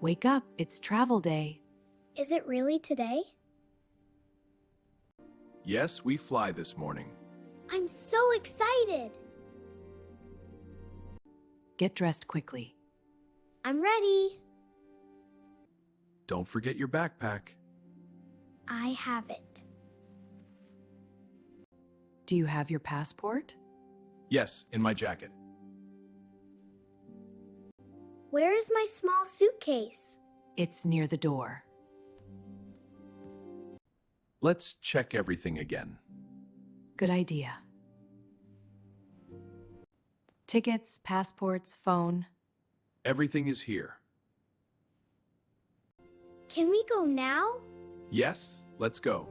Wake up, it's travel day. Is it really today? Yes, we fly this morning. I'm so excited! Get dressed quickly. I'm ready. Don't forget your backpack. I have it. Do you have your passport? Yes, in my jacket. Where is my small suitcase? It's near the door. Let's check everything again. Good idea. Tickets, passports, phone. Everything is here. Can we go now? Yes, let's go.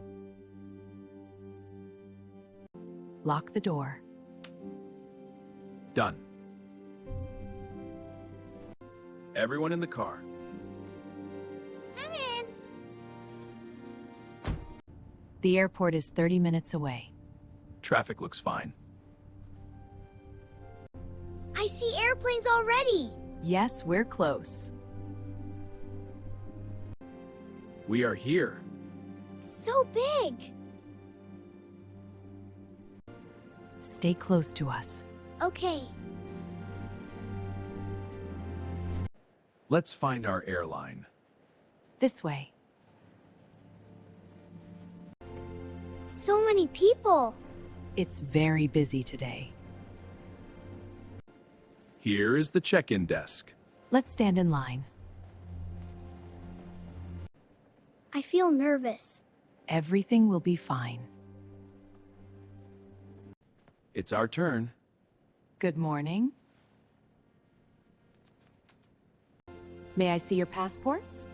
Lock the door. Done. Everyone in the car. I'm in. The airport is 30 minutes away. Traffic looks fine. I see airplanes already. Yes, we're close. We are here. So big. Stay close to us. Okay. Let's find our airline. This way. So many people. It's very busy today. Here is the check-in desk. Let's stand in line. I feel nervous. Everything will be fine. It's our turn. Good morning. May I see your passports?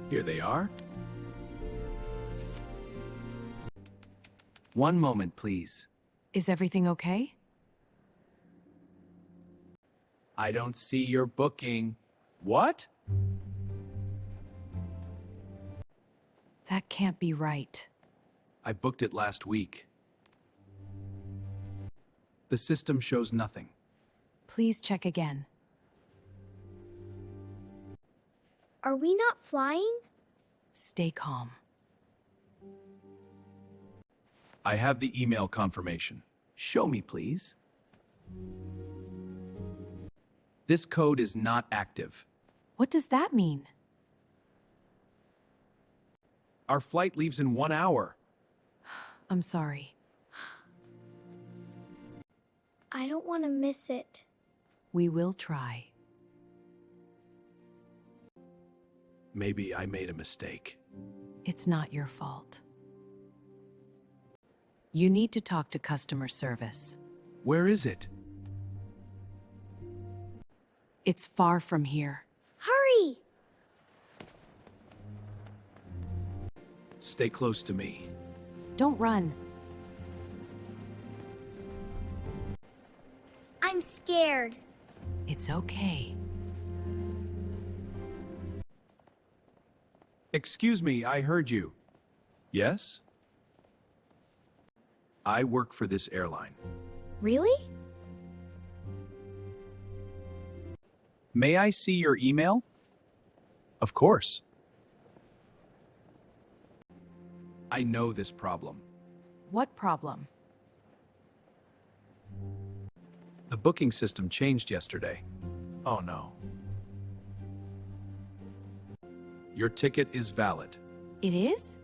Here they are. One moment, please. Is everything okay? I don't see your booking. What? That can't be right. I booked it last week. The system shows nothing. Please check again. Are we not flying? Stay calm. I have the email confirmation. Show me, please. This code is not active. What does that mean? Our flight leaves in 1 hour. I'm sorry. I don't want to miss it. We will try. Maybe I made a mistake. It's not your fault. You need to talk to customer service. Where is it? It's far from here. Hurry! Stay close to me. Don't run. I'm scared. It's okay. Excuse me, I heard you. Yes? I work for this airline. Really? May I see your email? Of course. I know this problem. What problem? The booking system changed yesterday. Oh no. Your ticket is valid. It is?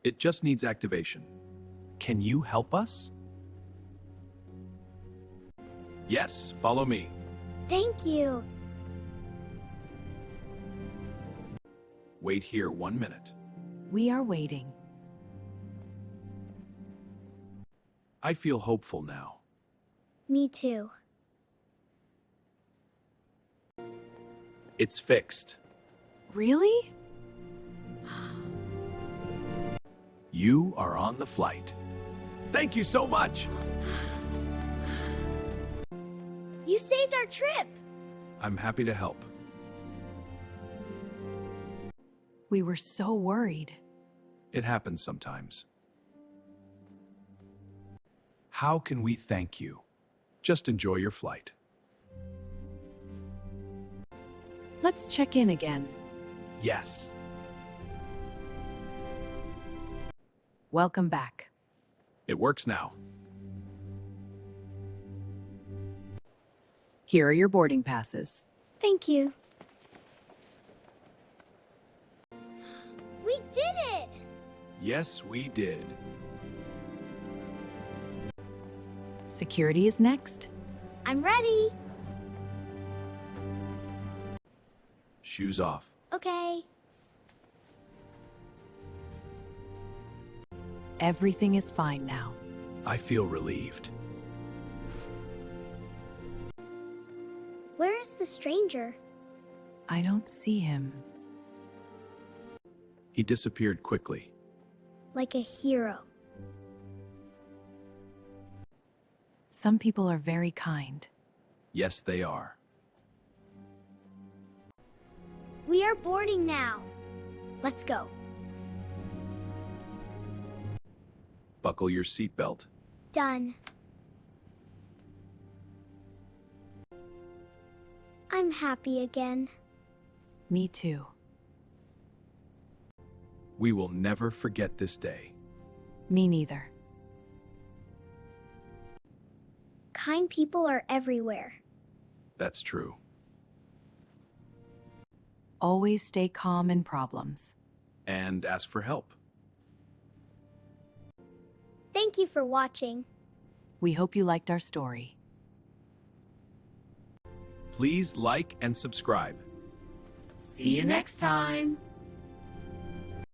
It just needs activation. Can you help us? Yes, follow me. Thank you. Wait here 1 minute. We are waiting. I feel hopeful now. Me too. It's fixed. Really? You are on the flight. Thank you so much. You saved our trip. I'm happy to help. We were so worried. It happens sometimes. How can we thank you? Just enjoy your flight. Let's check in again. Yes. Welcome back. It works now. Here are your boarding passes. Thank you. We did it! Yes, we did. Security is next. I'm ready. Shoes off. Okay. Everything is fine now. I feel relieved. Where is the stranger? I don't see him. He disappeared quickly. Like a hero. Some people are very kind. Yes, they are. We are boarding now. Let's go. Buckle your seatbelt. Done. I'm happy again. Me too. We will never forget this day. Me neither. Kind people are everywhere. That's true. Always stay calm in problems. And ask for help. Thank you for watching. We hope you liked our story. Please like and subscribe. See you next time.